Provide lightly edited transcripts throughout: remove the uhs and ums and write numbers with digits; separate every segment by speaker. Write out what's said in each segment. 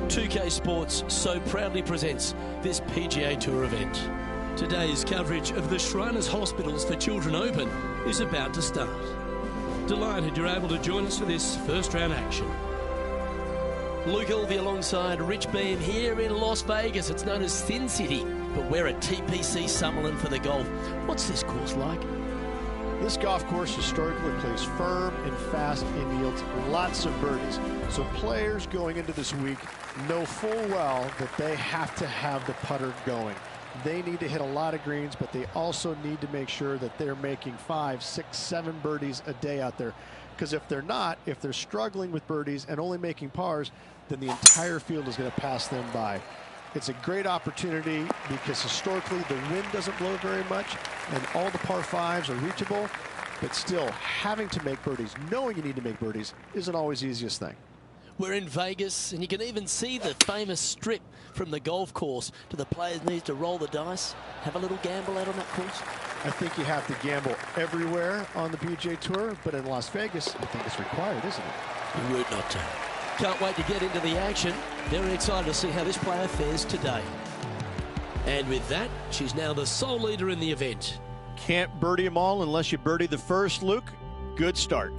Speaker 1: 2K Sports so proudly presents this PGA Tour event. Today's coverage of the Shriners Hospitals for Children Open is about to start. Delighted you're able to join us for this first round action. Luke Elvey alongside Rich Beam here in Las Vegas. It's known as Sin City, but we're at TPC Summerlin for the golf. What's this course like?
Speaker 2: This golf course historically plays firm and fast and yields lots of birdies. So players going into this week know full well that they have to have the putter going. They need to hit a lot of greens, but they also need to make sure that they're making 5, 6, 7 birdies a day out there. Because if they're not, if they're struggling with birdies and only making pars, then the entire field is going to pass them by. It's a great opportunity because historically the wind doesn't blow very much and all the par 5s are reachable, but still having to make birdies, knowing you need to make birdies, isn't always the easiest thing.
Speaker 1: We're in Vegas and you can even see the famous strip from the golf course. Do the players need to roll the dice, have a little gamble out on that course?
Speaker 2: I think you have to gamble everywhere on the PGA Tour, but in Las Vegas, I think it's required, isn't it?
Speaker 1: You would not to. Can't wait to get into the action. Very excited to see how this player fares today. And with that, she's now the sole leader in the event.
Speaker 2: Can't birdie them all unless you birdie the first, Luke. Good start.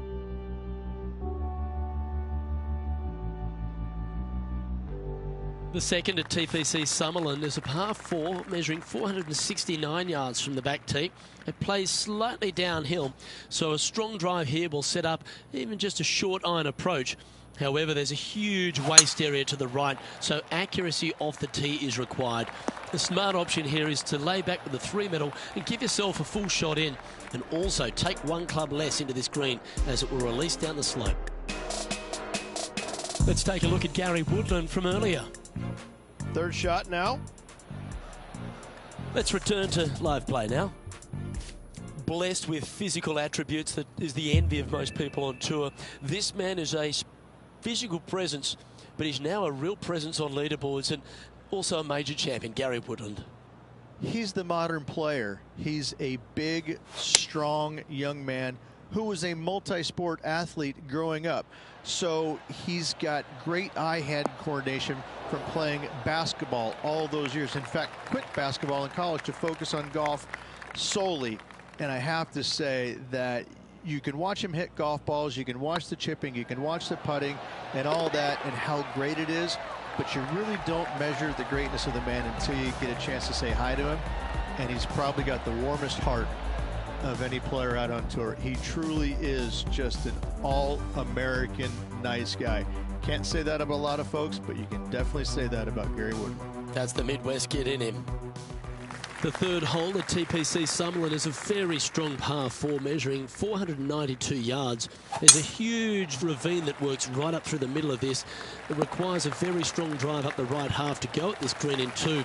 Speaker 1: The second at TPC Summerlin is a par 4 measuring 469 yards from the back tee. It plays slightly downhill, so a strong drive here will set up even just a short iron approach. However, there's a huge waste area to the right, so accuracy off the tee is required. The smart option here is to lay back with the 3-metal and give yourself a full shot in, and also take one club less into this green as it will release down the slope. Let's take a look at Gary Woodland from earlier.
Speaker 2: Third shot now.
Speaker 1: Let's return to live play now. Blessed with physical attributes that is the envy of most people on tour. This man is a physical presence, but he's now a real presence on leaderboards and also a major champion, Gary Woodland.
Speaker 2: He's the modern player. He's a big, strong young man who was a multi-sport athlete growing up. So he's got great eye-hand coordination from playing basketball all those years. In fact, quit basketball in college to focus on golf solely. And I have to say that you can watch him hit golf balls, you can watch the chipping, you can watch the putting and all that and how great it is, but you really don't measure the greatness of the man until you get a chance to say hi to him. And he's probably got the warmest heart of any player out on tour. He truly is just an all-American nice guy. Can't say that about a lot of folks, but you can definitely say that about Gary Woodland.
Speaker 1: That's the Midwest kid in him. The third hole at TPC Summerlin is a very strong par 4 measuring 492 yards. There's a huge ravine that works right up through the middle of this. It requires a very strong drive up the right half to go at this green in 2.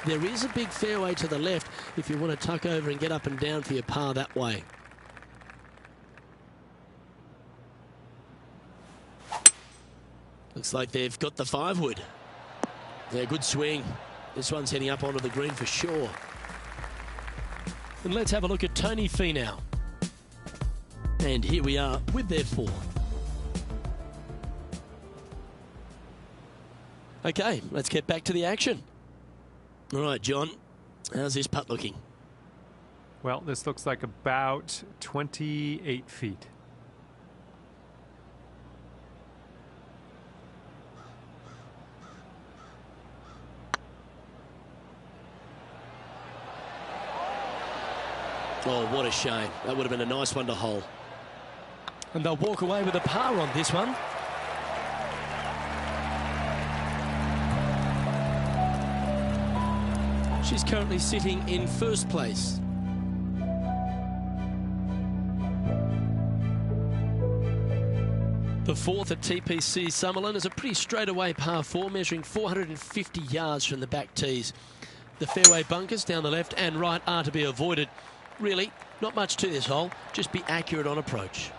Speaker 1: There is a big fairway to the left if you want to tuck over and get up and down for your par that way. Looks like they've got the 5-wood. Yeah, good swing. This one's heading up onto the green for sure. And let's have a look at Tony Finau. And here we are with their 4. Okay, let's get back to the action. All right, John, how's this putt looking?
Speaker 3: Well, this looks like about 28 feet.
Speaker 1: Oh, what a shame. That would have been a nice one to hole. And they'll walk away with a par on this one. She's currently sitting in first place. The 4th at TPC Summerlin is a pretty straightaway par 4 measuring 450 yards from the back tees. The fairway bunkers down the left and right are to be avoided. Really, not much to this hole, just be accurate on approach.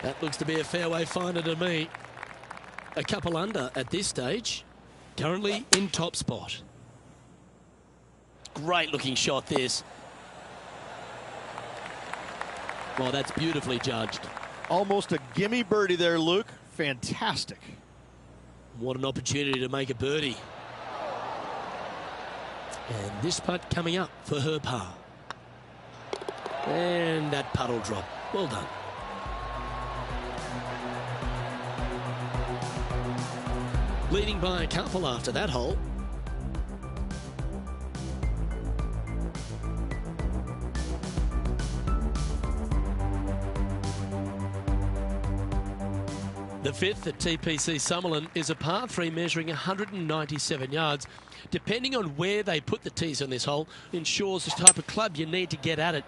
Speaker 1: That looks to be a fairway finder to me. A couple under at this stage, currently in top spot. Great looking shot this. Well, that's beautifully judged.
Speaker 2: Almost a gimme birdie there, Luke. Fantastic.
Speaker 1: What an opportunity to make a birdie. And this putt coming up for her par. And that putt will drop. Well done. Leading by a couple after that hole. The fifth at TPC Summerlin is a par 3 measuring 197 yards. Depending on where they put the tees on this hole ensures the type of club you need to get at it.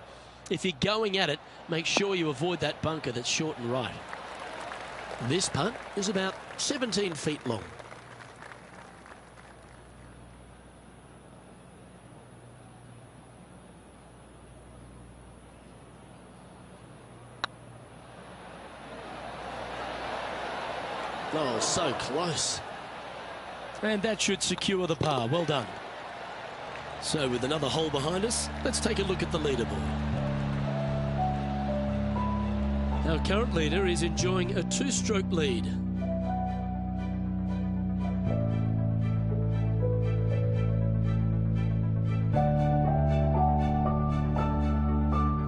Speaker 1: If you're going at it, make sure you avoid that bunker that's short and right. This putt is about 17 feet long. Oh, so close. And that should secure the par. Well done. So with another hole behind us, let's take a look at the leaderboard. Our current leader is enjoying a 2-stroke lead.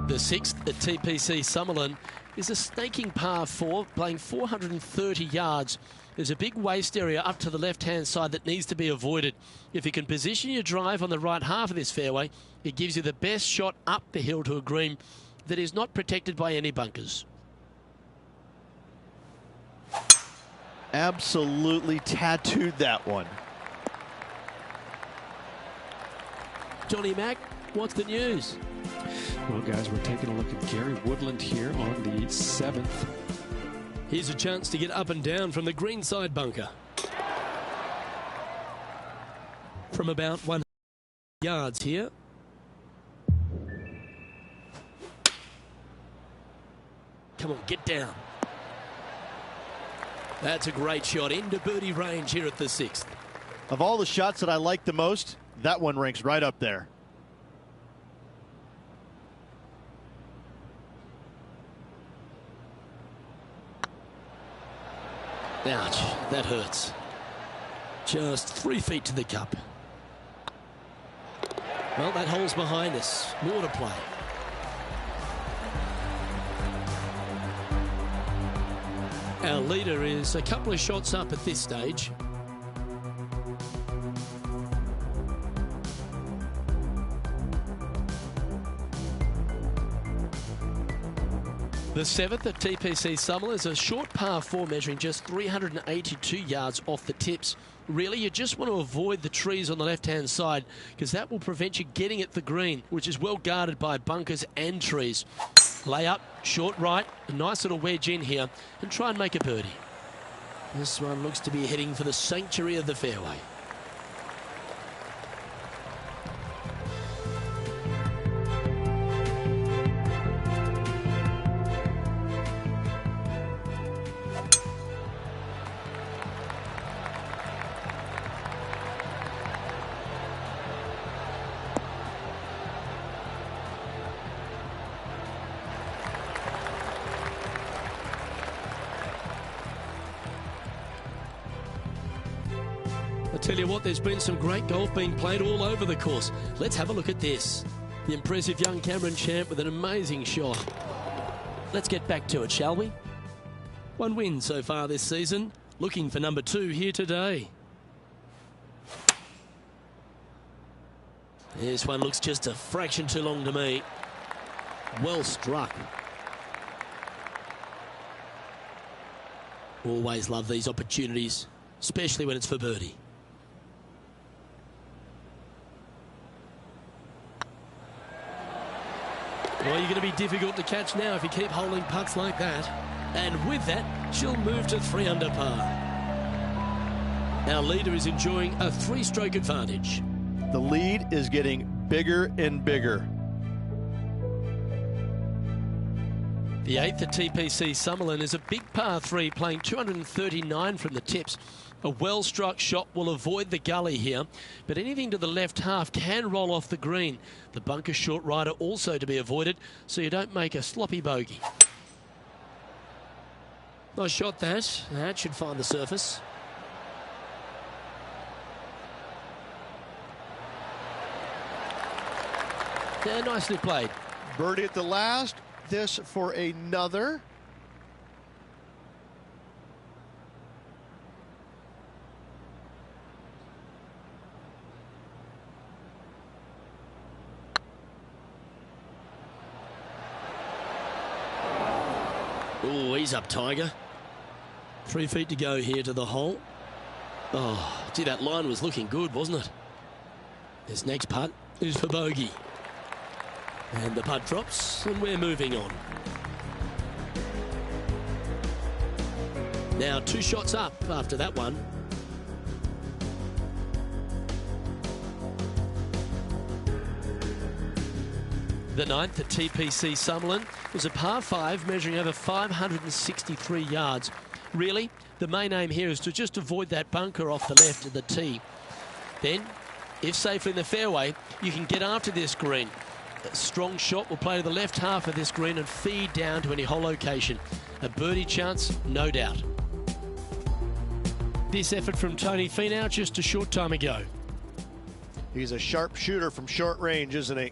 Speaker 1: The sixth at TPC Summerlin is a snaking par 4, playing 430 yards. There's a big waste area up to the left-hand side that needs to be avoided. If you can position your drive on the right half of this fairway, it gives you the best shot up the hill to a green that is not protected by any bunkers.
Speaker 2: Absolutely tattooed that one.
Speaker 1: Johnny Mack, what's the news?
Speaker 4: Well, guys, we're taking a look at Gary Woodland here on the 7th.
Speaker 1: Here's a chance to get up and down from the greenside bunker. From about 100 yards here. Come on, get down. That's a great shot into birdie range here at the 6th.
Speaker 2: Of all the shots that I like the most, that one ranks right up there.
Speaker 1: Ouch, that hurts. Just 3 feet to the cup. Well, that hole's behind us. More to play. Our leader is a couple of shots up at this stage. The 7th at TPC Summerlin is a short par 4 measuring just 382 yards off the tips. Really, you just want to avoid the trees on the left-hand side because that will prevent you getting at the green, which is well guarded by bunkers and trees. Lay up, short right, a nice little wedge in here, and try and make a birdie. This one looks to be heading for the sanctuary of the fairway. I tell you what, there's been some great golf being played all over the course. Let's have a look at this. The impressive young Cameron Champ with an amazing shot. Let's get back to it, shall we? 1 win so far this season. Looking for number 2 here today. This one looks just a fraction too long to me. Well struck. Always love these opportunities, especially when it's for birdie. Well, you're going to be difficult to catch now if you keep holding putts like that. And with that, she'll move to 3 under par. Our leader is enjoying a 3-stroke advantage.
Speaker 2: The lead is getting bigger and bigger.
Speaker 1: The 8th at TPC Summerlin is a big par 3 playing 239 from the tips. A well-struck shot will avoid the gully here, but anything to the left half can roll off the green. The bunker short right are also to be avoided, so you don't make a sloppy bogey. Nice shot that. That should find the surface. Yeah, nicely played.
Speaker 2: Birdie at the last. This for another.
Speaker 1: Oh, he's up, Tiger. 3 feet to go here to the hole. Oh, gee, that line was looking good, wasn't it? This next putt is for bogey. And the putt drops, and we're moving on. Now 2 shots up after that one. The 9th at TPC Summerlin was a par 5 measuring over 563 yards. Really, the main aim here is to just avoid that bunker off the left of the tee. Then, if safely in the fairway, you can get after this green. A strong shot will play to the left half of this green and feed down to any hole location. A birdie chance, no doubt. This effort from Tony Finau just a short time ago.
Speaker 2: He's a sharp shooter from short range, isn't he?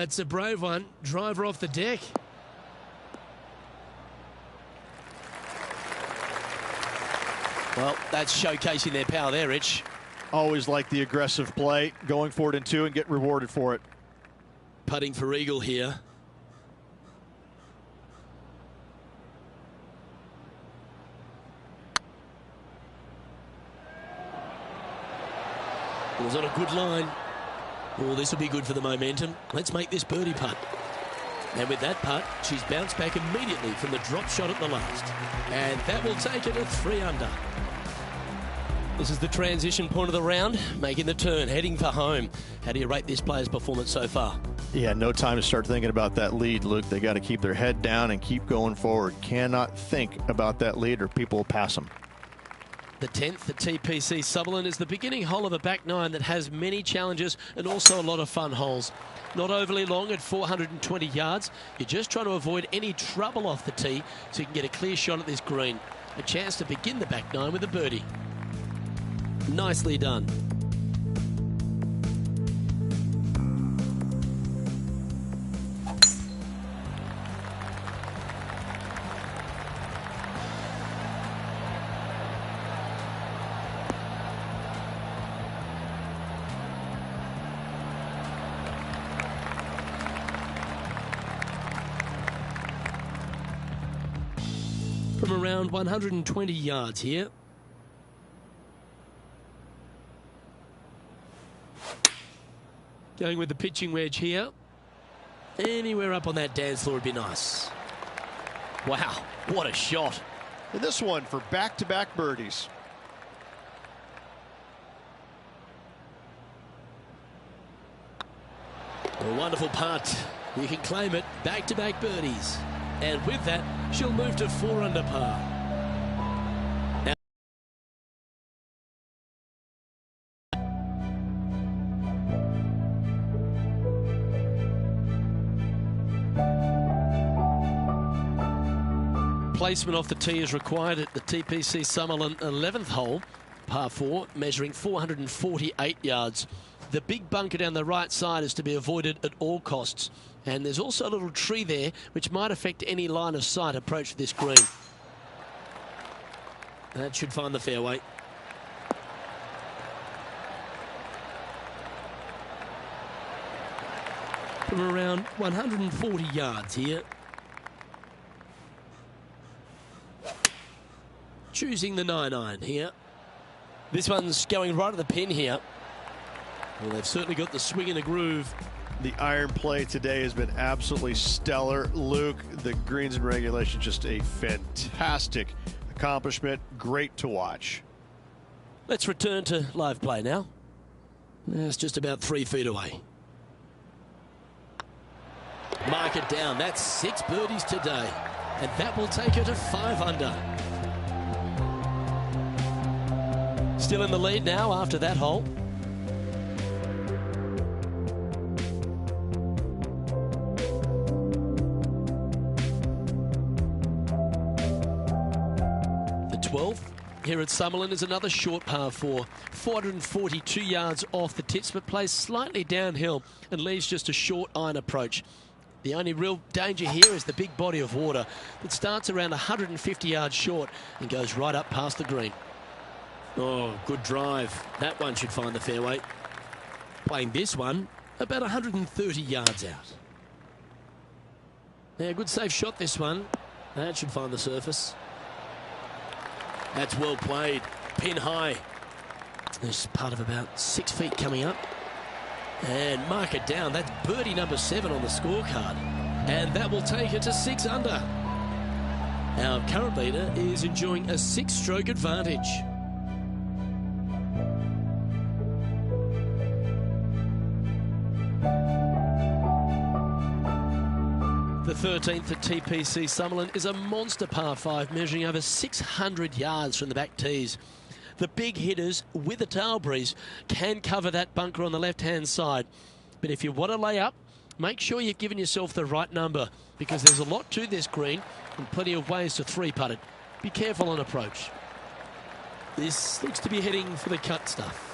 Speaker 1: It's a brave one. Driver off the deck. Well, that's showcasing their power there, Rich.
Speaker 2: Always like the aggressive play, going for it in 2 and get rewarded for it.
Speaker 1: Putting for eagle here. It was on a good line. Oh, this will be good for the momentum. Let's make this birdie putt. And with that putt, she's bounced back immediately from the drop shot at the last. And that will take her to 3 under. This is the transition point of the round, making the turn, heading for home. How do you rate this player's performance so far?
Speaker 2: Yeah, no time to start thinking about that lead, Luke. They got to keep their head down and keep going forward. Cannot think about that lead or people will pass them.
Speaker 1: The 10th at TPC Sutherland is the beginning hole of a back 9 that has many challenges and also a lot of fun holes. Not overly long at 420 yards. You're just trying to avoid any trouble off the tee so you can get a clear shot at this green. A chance to begin the back 9 with a birdie. Nicely done. From around 120 yards here. Going with the pitching wedge here. Anywhere up on that dance floor would be nice. Wow, what a shot.
Speaker 2: And this one for back-to-back birdies.
Speaker 1: A wonderful putt. You can claim it. Back-to-back birdies. And with that, she'll move to 4 under par. Placement off the tee is required at the TPC Summerlin 11th hole, par 4, measuring 448 yards. The big bunker down the right side is to be avoided at all costs. And there's also a little tree there which might affect any line of sight approach to this green. That should find the fairway. From around 140 yards here. Choosing the 9-iron here. This one's going right at the pin here. Well, they've certainly got the swing and the groove.
Speaker 2: The iron play today has been absolutely stellar. Luke, the greens and regulation, just a fantastic accomplishment. Great to watch.
Speaker 1: Let's return to live play now. It's just about 3 feet away. Mark it down. That's 6 birdies today. And that will take her to 5 under. Still in the lead now after that hole. here at Summerlin is another short par 4, 442 yards off the tips, but plays slightly downhill and leaves just a short iron approach. The only real danger here is the big body of water that starts around 150 yards short and goes right up past the green. Oh, good drive. That one should find the fairway. Playing this one about 130 yards out. Yeah, good safe shot this one. That should find the surface. That's well played. Pin high. There's part of about 6 feet coming up. And mark it down. That's birdie number 7 on the scorecard. And that will take it to 6 under. Our current leader is enjoying a 6-stroke advantage. The 13th at TPC Summerlin is a monster par 5 measuring over 600 yards from the back tees. The big hitters with a tail breeze can cover that bunker on the left-hand side. But if you want to lay up, make sure you've given yourself the right number, because there's a lot to this green and plenty of ways to 3-putt it. Be careful on approach. This looks to be heading for the cut stuff.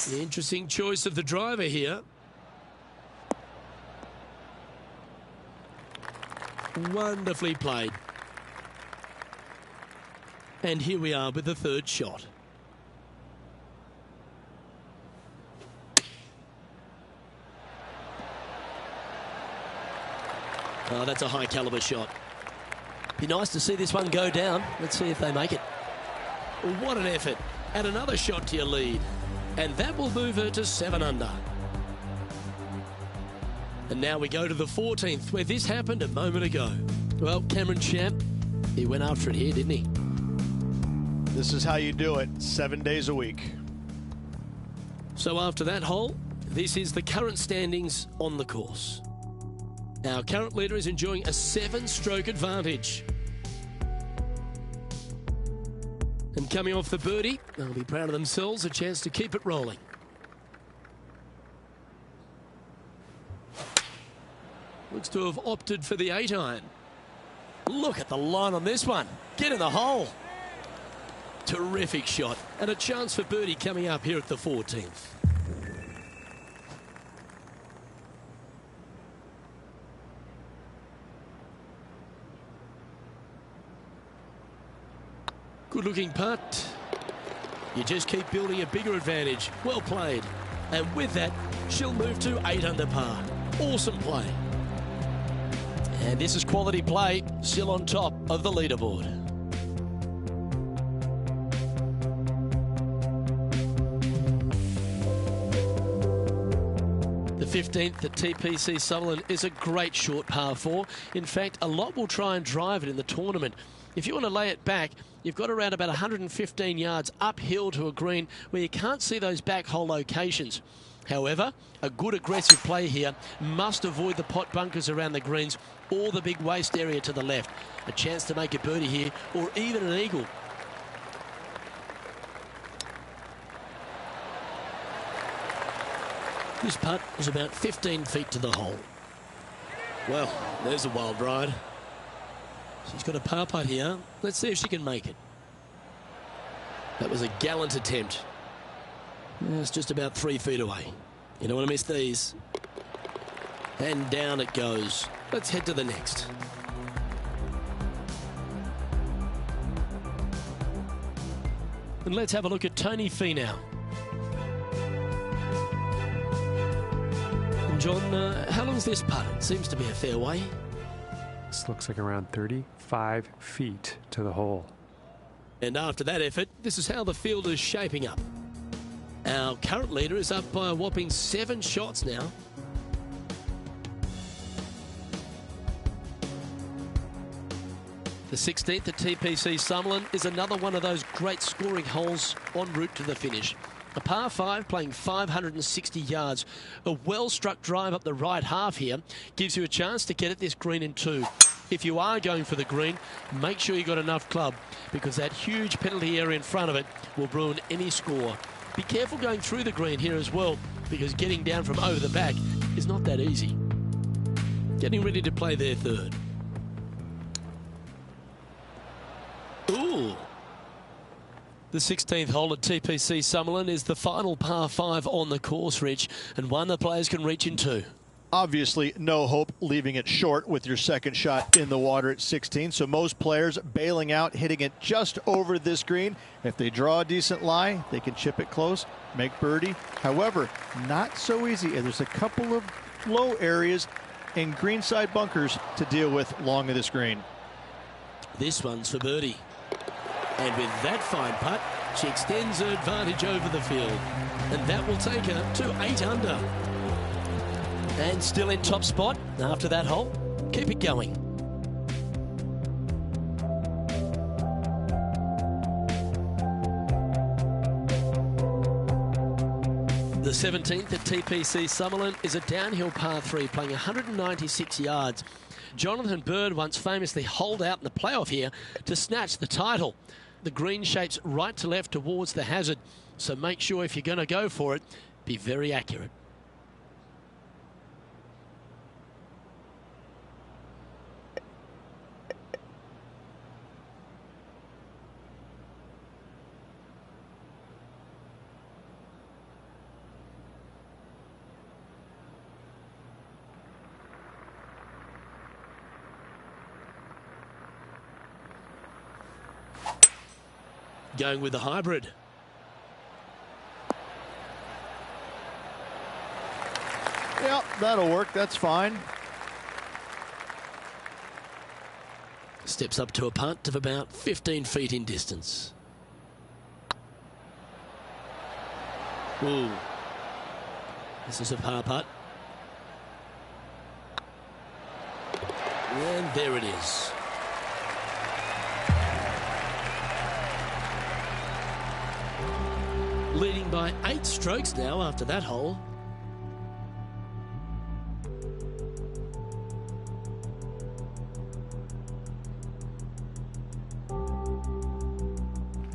Speaker 1: The interesting choice of the driver here. Wonderfully played. And here we are with the 3rd shot. Oh, that's a high caliber shot. Be nice to see this one go down. Let's see if they make it. What an effort. Add another shot to your lead. And that will move her to 7 under. And now we go to the 14th, where this happened a moment ago. Well, Cameron Champ, he went after it here, didn't he?
Speaker 2: This is how you do it, 7 days a week.
Speaker 1: So after that hole, this is the current standings on the course. Our current leader is enjoying a 7-stroke advantage. And coming off the birdie, they'll be proud of themselves, a chance to keep it rolling. Looks to have opted for the 8-iron. Look at the line on this one. Get in the hole. Terrific shot. And a chance for birdie coming up here at the 14th. Good looking putt. You just keep building a bigger advantage. Well played. And with that, she'll move to 8 under par. Awesome play. And this is quality play, still on top of the leaderboard. The 15th at TPC Summerlin is a great short par 4. In fact, a lot will try and drive it in the tournament. If you want to lay it back, you've got around about 115 yards uphill to a green where you can't see those back hole locations. However, a good aggressive play here must avoid the pot bunkers around the greens or the big waste area to the left. A chance to make a birdie here or even an eagle. This putt is about 15 feet to the hole. Well, there's a wild ride. She's got a par putt here. Let's see if she can make it. That was a gallant attempt. It's just about 3 feet away. You don't want to miss these. And down it goes. Let's head to the next. And let's have a look at Tony Finau. And John, how long is this putt? It seems to be a fair way.
Speaker 3: This looks like around 35 feet to the hole.
Speaker 1: And after that effort, this is how the field is shaping up. Our current leader is up by a whopping 7 shots now. The 16th at TPC Summerlin is another one of those great scoring holes en route to the finish. A par 5 playing 560 yards. A well-struck drive up the right half here gives you a chance to get at this green in 2. If you are going for the green, make sure you got enough club, because that huge penalty area in front of it will ruin any score. Be careful going through the green here as well. because getting down from over the back is not that easy. Getting ready to play their third. Ooh. The 16th hole at TPC Summerlin is the final par 5 on the course, Rich, and one the players can reach into.
Speaker 2: Obviously, no hope leaving it short with your second shot in the water at 16. So most players bailing out, hitting it just over this green. If they draw a decent lie, they can chip it close, make birdie. However, not so easy. And there's a couple of low areas and greenside bunkers to deal with along of this green.
Speaker 1: This one's for birdie. And with that fine putt, she extends her advantage over the field. And that will take her to 8 under. And still in top spot after that hole. Keep it going. The 17th at TPC Summerlin is a downhill par 3 playing 196 yards. Jonathan Bird once famously holed out in the playoff here to snatch the title. The green shapes right to left towards the hazard, so make sure if you're going to go for it, be very accurate. Going with the hybrid.
Speaker 2: Yeah, that'll work. That's fine.
Speaker 1: Steps up to a putt of about 15 feet in distance. Ooh. This is a par putt. And there it is. Leading by 8 strokes now after that hole.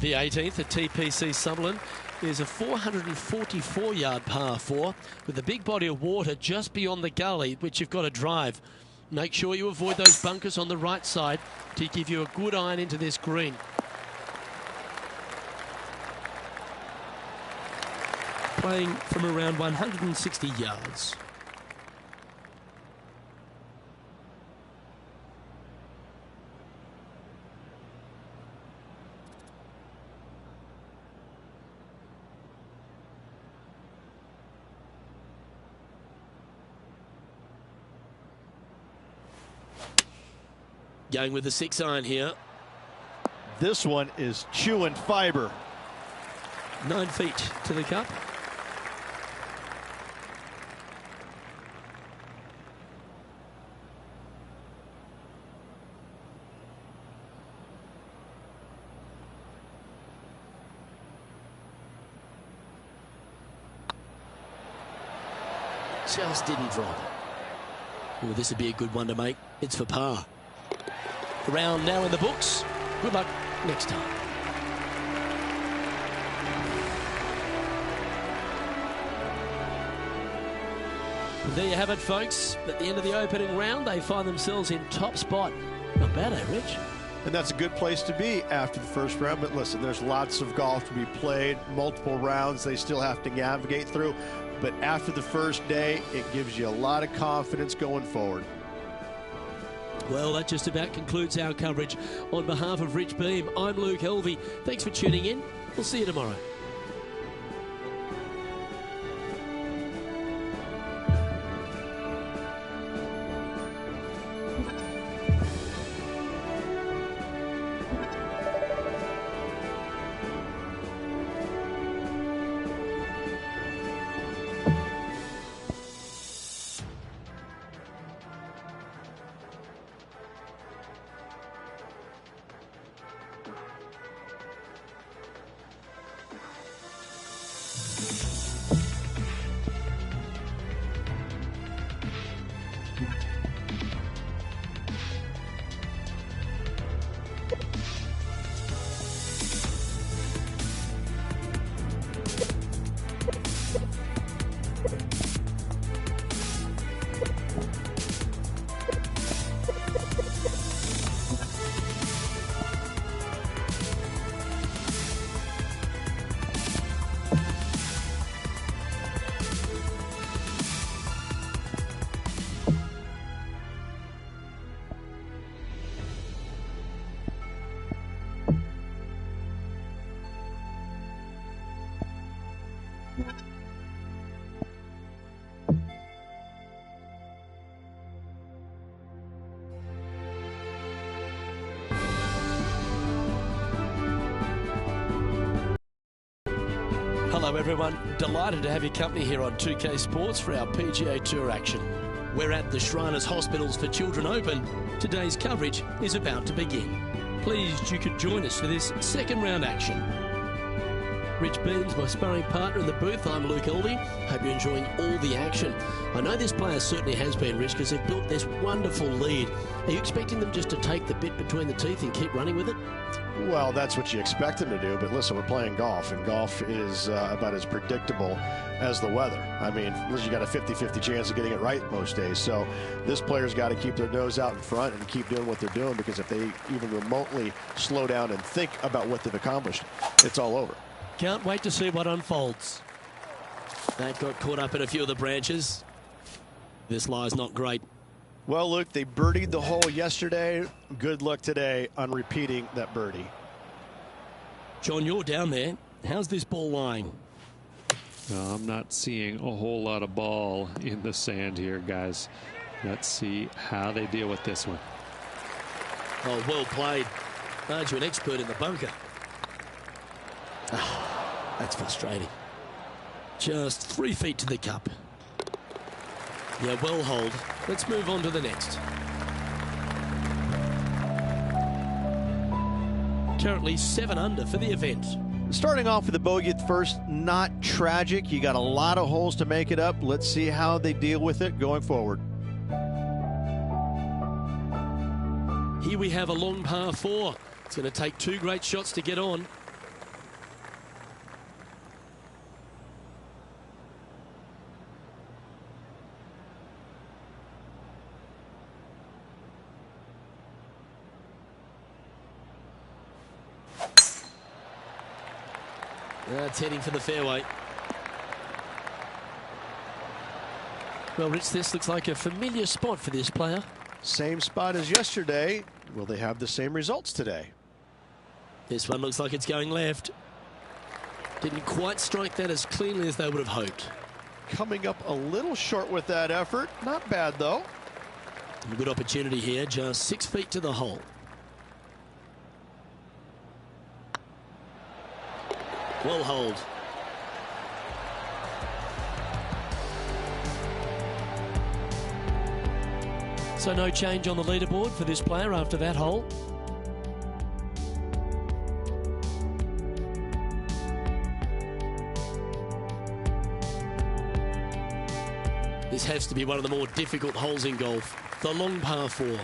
Speaker 1: The 18th at TPC Summerlin is a 444-yard par 4 with a big body of water just beyond the gully, which you've got to drive. Make sure you avoid those bunkers on the right side to give you a good iron into this green. Playing from around 160 yards. Going with the 6-iron here.
Speaker 2: This one is chewing fiber.
Speaker 1: 9 feet to the cup. Just didn't drop. Oh, this would be a good one to make. It's for par. The round now in the books. Good luck next time. And there you have it, folks. At the end of the opening round, they find themselves in top spot. Not bad, eh, Rich?
Speaker 2: And that's a good place to be after the first round. But listen, there's lots of golf to be played, multiple rounds they still have to navigate through. But after the first day, it gives you a lot of confidence going forward.
Speaker 1: Well, that just about concludes our coverage. On behalf of Rich Beem, I'm Luke Helvey. Thanks for tuning in. We'll see you tomorrow. Hello everyone, delighted to have your company here on 2K Sports for our PGA Tour action. We're at the Shriners Hospitals for Children Open. Today's coverage is about to begin. Pleased you could join us for this second round action. Rich Beams, my sparring partner in the booth. I'm Luke Elvey. Hope you're enjoying all the action. I know this player certainly has been, Rich, because they've built this wonderful lead. Are you expecting them just to take the bit between the teeth and keep running with it?
Speaker 5: Well, that's what you expect them to do, but listen, we're playing golf, and golf is about as predictable as the weather. I mean, you got a 50-50 chance of getting it right most days, so this player's got to keep their nose out in front and keep doing what they're doing, because if they even remotely slow down and think about what they've accomplished, it's all over.
Speaker 1: Can't wait to see what unfolds. That got caught up in a few of the branches. This lie's not great.
Speaker 5: Well, Luke, they birdied the hole yesterday. Good luck today on repeating that birdie.
Speaker 1: John, you're down there. How's this ball lying?
Speaker 4: I'm not seeing a whole lot of ball in the sand here, guys. Let's see how they deal with this one.
Speaker 1: Oh, well played. Aren't you an expert in the bunker? That's frustrating. Just 3 feet to the cup. Yeah, well hold. Let's move on to the next. Currently 7 under for the event.
Speaker 2: Starting off with a bogey at first, not tragic. You got a lot of holes to make it up. Let's see how they deal with it going forward.
Speaker 1: Here we have a long par 4. It's going to take 2 great shots to get on. That's heading for the fairway. Well, Rich, this looks like a familiar spot for this player.
Speaker 5: Same spot as yesterday. Will they have the same results today?
Speaker 1: This one looks like it's going left. Didn't quite strike that as cleanly as they would have hoped.
Speaker 2: Coming up a little short with that effort. Not bad, though.
Speaker 1: A good opportunity here, just 6 feet to the hole. Well hold. So no change on the leaderboard for this player after that hole. This has to be one of the more difficult holes in golf. The long par 4.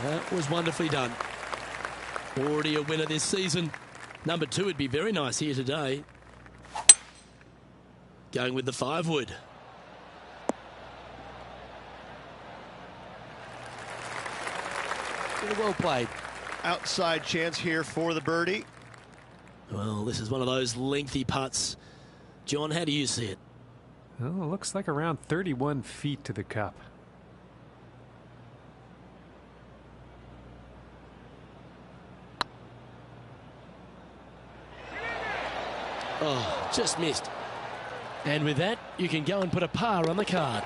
Speaker 1: That was wonderfully done. Already a winner this season. Number 2 would be very nice here today. Going with the 5-wood. Well played.
Speaker 2: Outside chance here for the birdie.
Speaker 1: Well, this is one of those lengthy putts. John, how do you see it?
Speaker 3: Oh, looks like around 31 feet to the cup.
Speaker 1: Oh, just missed. And with that, you can go and put a par on the card.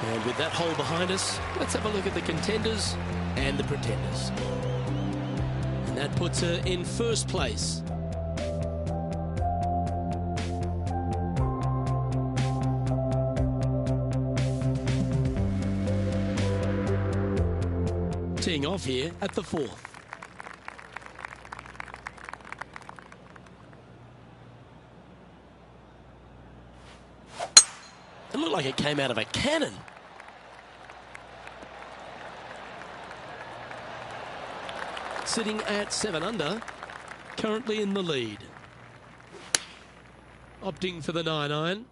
Speaker 1: And with that hole behind us, let's have a look at the contenders and the pretenders. And that puts her in first place. Teeing off here at the 4th. It looked like it came out of a cannon. Sitting at 7 under, currently in the lead. Opting for the 9-iron.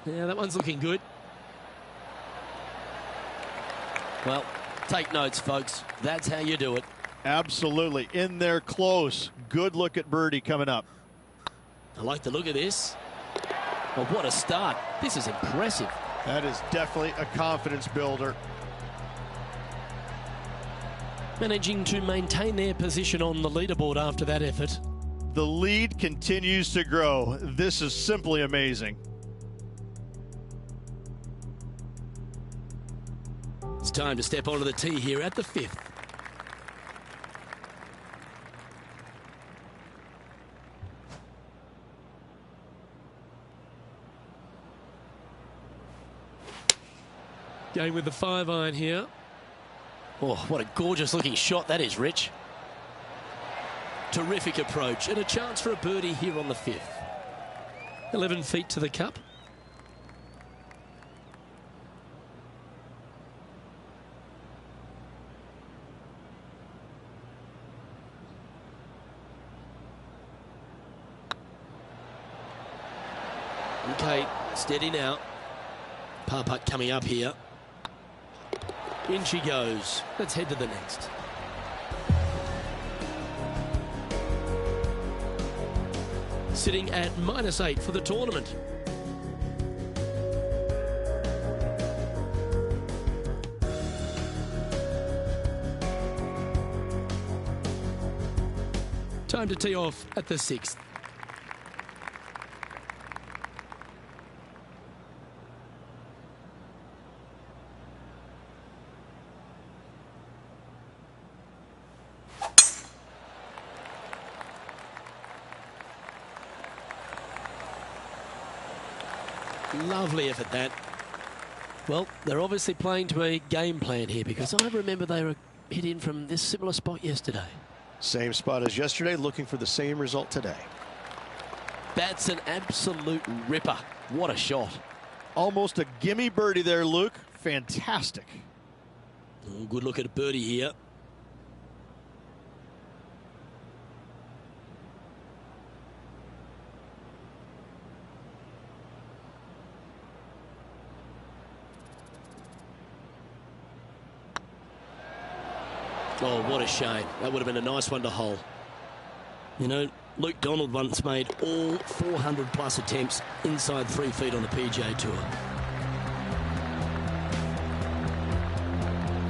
Speaker 1: Yeah, that one's looking good. Well, take notes, folks. That's how you do it.
Speaker 2: Absolutely. In there close. Good look at birdie coming up.
Speaker 1: I like the look of this. Oh, what a start. This is impressive.
Speaker 2: That is definitely a confidence builder.
Speaker 1: managing to maintain their position on the leaderboard after that effort.
Speaker 2: The lead continues to grow. This is simply amazing.
Speaker 1: It's time to step onto the tee here at the 5th. Going with the 5-iron here. Oh, what a gorgeous looking shot that is, Rich. Terrific approach and a chance for a birdie here on the 5th. 11 feet to the cup. Okay, steady now. Par putt coming up here. In she goes. Let's head to the next. Sitting at -8 for the tournament. Time to tee off at the 6th. Lovely effort, that. Well, they're obviously playing to a game plan here, because I remember they were hit in from this similar spot yesterday.
Speaker 5: Same spot as yesterday, looking for the same result today.
Speaker 1: That's an absolute ripper. What a shot.
Speaker 2: Almost a gimme birdie there, Luke. Fantastic.
Speaker 1: Oh, good look at a birdie here. Oh, what a shame. That would have been a nice one to hole. You know, Luke Donald once made all 400-plus attempts inside 3 feet on the PGA Tour.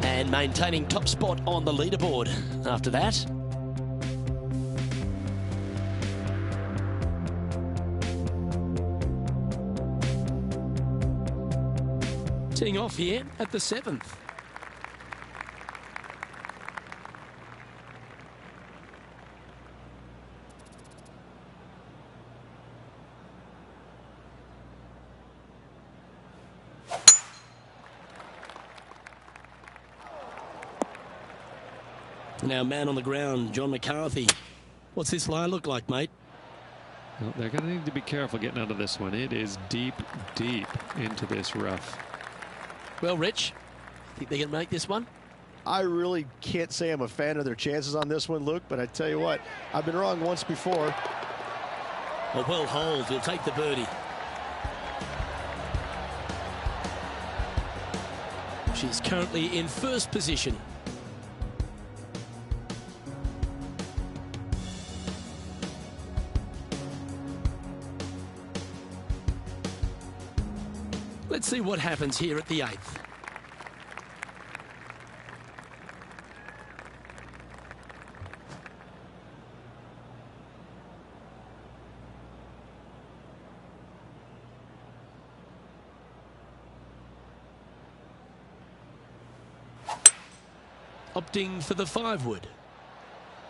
Speaker 1: And maintaining top spot on the leaderboard after that. Teeing off here at the 7th. Now, man on the ground, John McCarthy. What's this lie look like, mate?
Speaker 4: Well, they're going to need to be careful getting out of this one. It is deep, deep into this rough.
Speaker 1: Well, Rich, think they're going to make this one?
Speaker 5: I really can't say I'm a fan of their chances on this one, Luke, but I tell you what, I've been wrong once before.
Speaker 1: A well holed. He'll take the birdie. She's currently in first position. Let's see what happens here at the 8th. Opting for the 5-wood.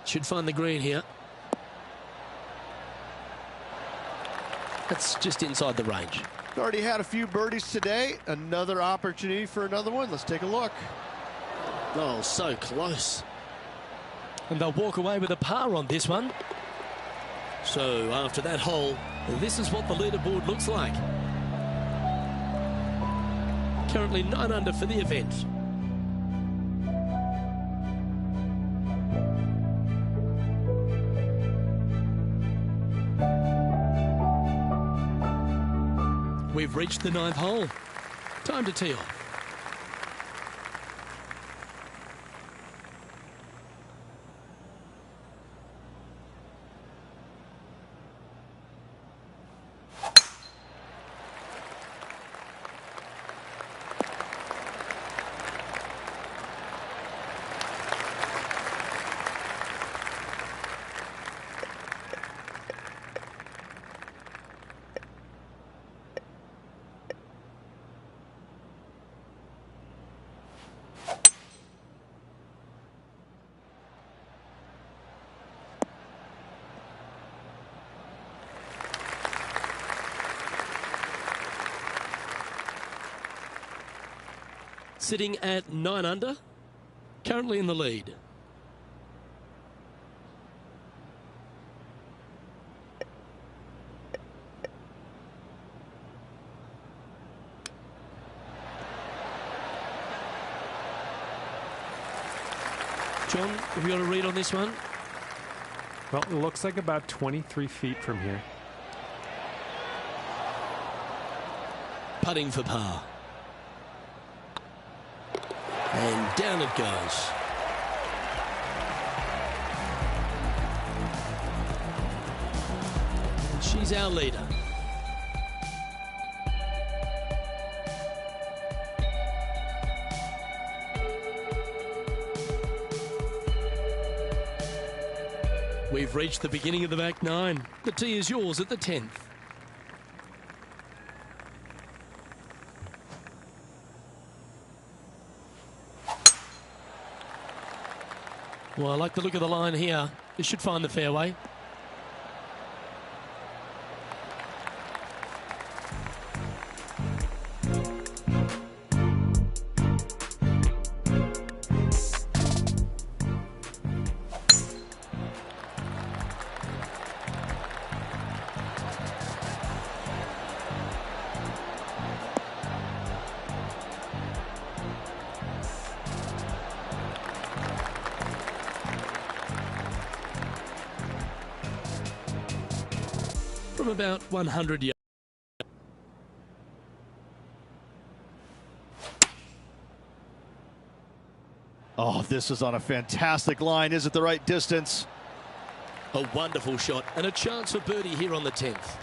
Speaker 1: Should find the green here. That's just inside the range.
Speaker 2: Already had a few birdies today. Another opportunity for another one. Let's take a look.
Speaker 1: Oh, so close. And they'll walk away with a par on this one. So after that hole, this is what the leaderboard looks like. Currently 9 under for the event. We've reached the 9th hole. Time to tee off. sitting at 9 under, currently in the lead. John, have you got a read on this one?
Speaker 3: Well, it looks like about 23 feet from here.
Speaker 1: Putting for par. And down it goes. She's our leader. We've reached the beginning of the back nine. The tee is yours at the 10th. Well, I like the look of the line here. This should find the fairway. From about 100 yards.
Speaker 2: Oh, this is on a fantastic line. Is it the right distance?
Speaker 1: A wonderful shot and a chance for birdie here on the 10th.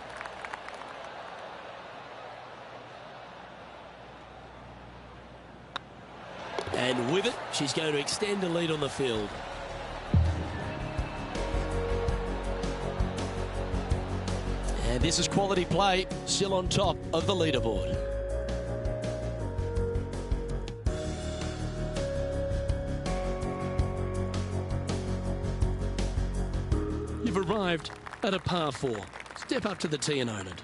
Speaker 1: And with it, she's going to extend the lead on the field. And this is quality play, still on top of the leaderboard. You've arrived at a par 4. Step up to the tee and own it.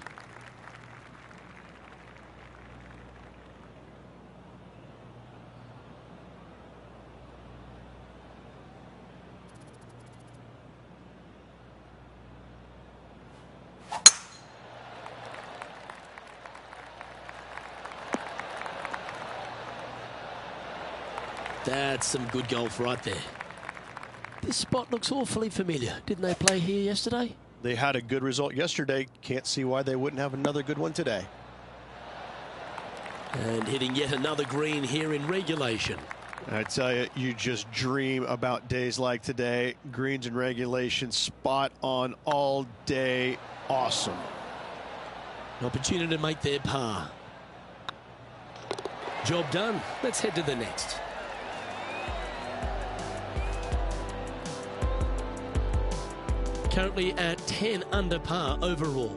Speaker 1: That's some good golf right there. This spot looks awfully familiar. Didn't they play here yesterday?
Speaker 5: They had a good result yesterday. Can't see why they wouldn't have another good one today.
Speaker 1: And hitting yet another green here in regulation.
Speaker 5: I tell you, you just dream about days like today. Greens in regulation, spot on all day. Awesome.
Speaker 1: An opportunity to make their par. Job done. Let's head to the next. Currently at 10 under par overall.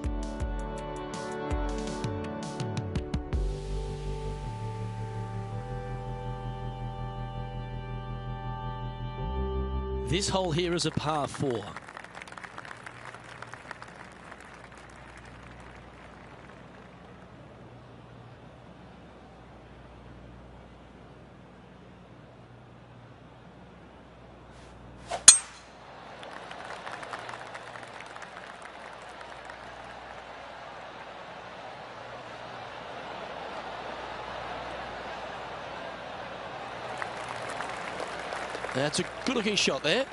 Speaker 1: This hole here is a par 4. That's a good-looking shot there.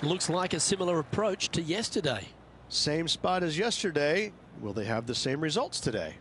Speaker 1: Looks like a similar approach to yesterday.
Speaker 5: Same spot as yesterday. Will they have the same results today?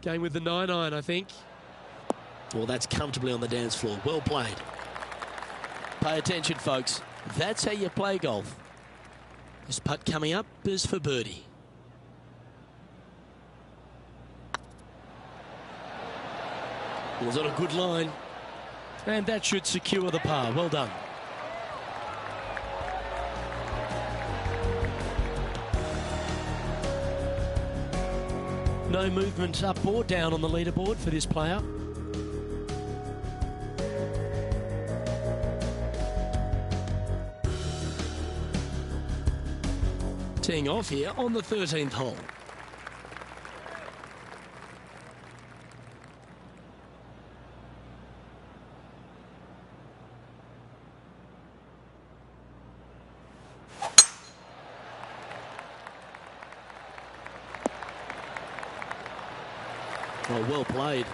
Speaker 1: Going with the 9-iron, I think. Well, that's comfortably on the dance floor. Well played. Pay attention, folks. That's how you play golf. This putt coming up is for birdie. Was on a good line. And that should secure the par. Well done. No movement up or down on the leaderboard for this player. Teeing off here on the 13th hole. Oh, well played.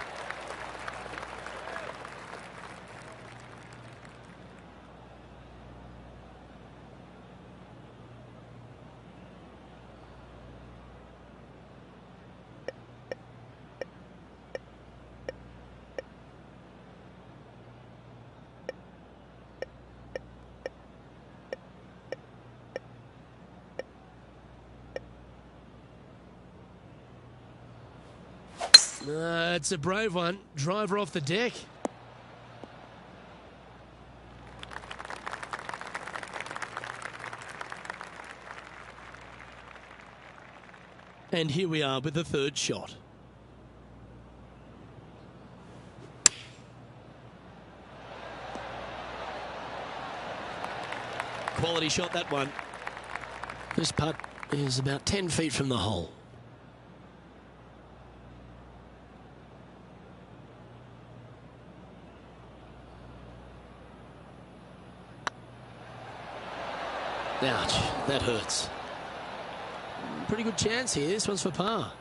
Speaker 1: It's a brave one. Driver off the deck. And here we are with the third shot. Quality shot, that one. This putt is about 10 feet from the hole. Ouch, that hurts. Pretty good chance here. This one's for par.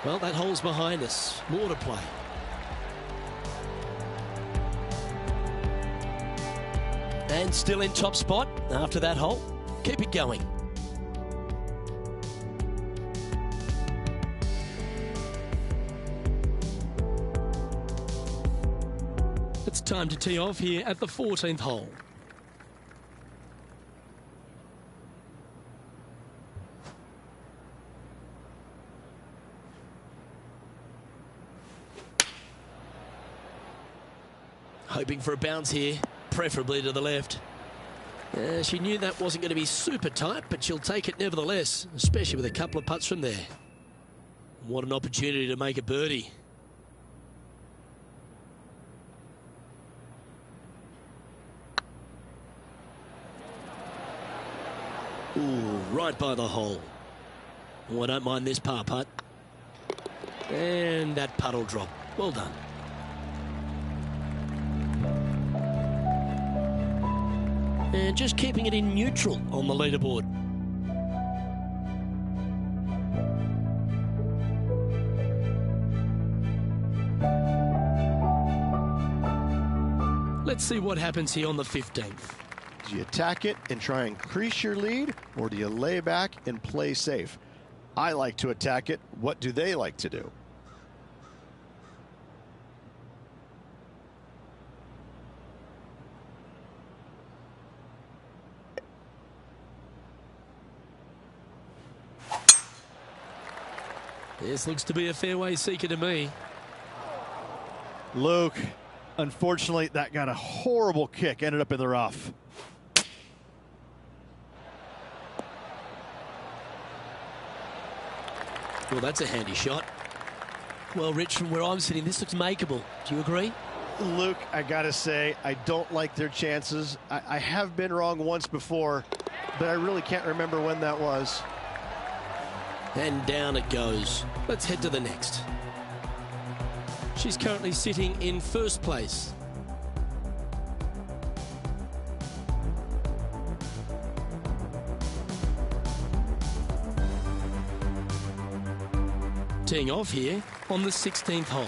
Speaker 1: Well, that hole's behind us. More to play. And still in top spot after that hole. Keep it going. It's time to tee off here at the 14th hole. Hoping for a bounce here, preferably to the left. She knew that wasn't going to be super tight, but she'll take it nevertheless, especially with a couple of putts from there. What an opportunity to make a birdie. Ooh, right by the hole. Oh, I don't mind this par putt. And that putt will drop. Well done. And just keeping it in neutral on the leaderboard. Let's see what happens here on the 15th.
Speaker 5: Do you attack it and try and increase your lead, or do you lay back and play safe? I like to attack it. What do they like to do?
Speaker 1: This looks to be a fairway seeker to me.
Speaker 2: Luke, unfortunately, that got a horrible kick. Ended up in the rough.
Speaker 1: Well, that's a handy shot. Well, Rich, from where I'm sitting, this looks makeable. Do you agree?
Speaker 2: Luke, I gotta say, I don't like their chances. I have been wrong once before, but I really can't remember when that was.
Speaker 1: And down it goes. Let's head to the next. She's currently sitting in first place. Teeing off here on the 16th hole.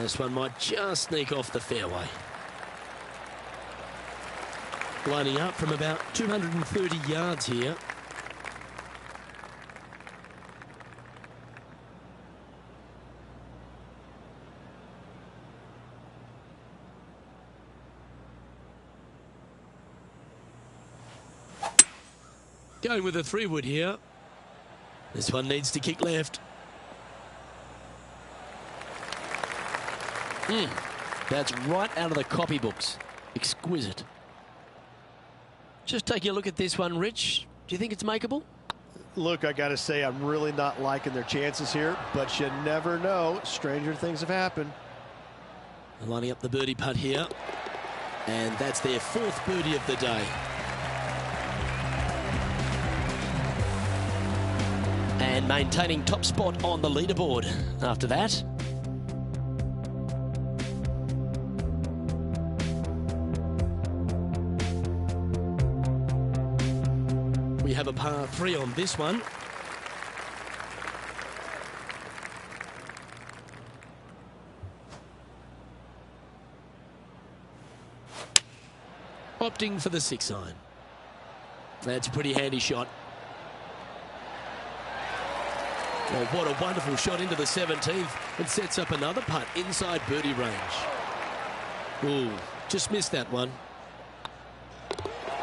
Speaker 1: This one might just sneak off the fairway. Lining up from about 230 yards here. Going with a 3-wood here. This one needs to kick left. That's right out of the copybooks. Exquisite. Just taking a look at this one, Rich. Do you think it's makeable?
Speaker 5: Look, I got to say, I'm really not liking their chances here, but you never know. Stranger things have happened.
Speaker 1: Lining up the birdie putt here. And that's their 4th birdie of the day. And maintaining top spot on the leaderboard after that. We have a par 3 on this one. Opting for the 6-iron. That's a pretty handy shot. Well, what a wonderful shot into the 17th. It sets up another putt inside birdie range. Ooh, just missed that one.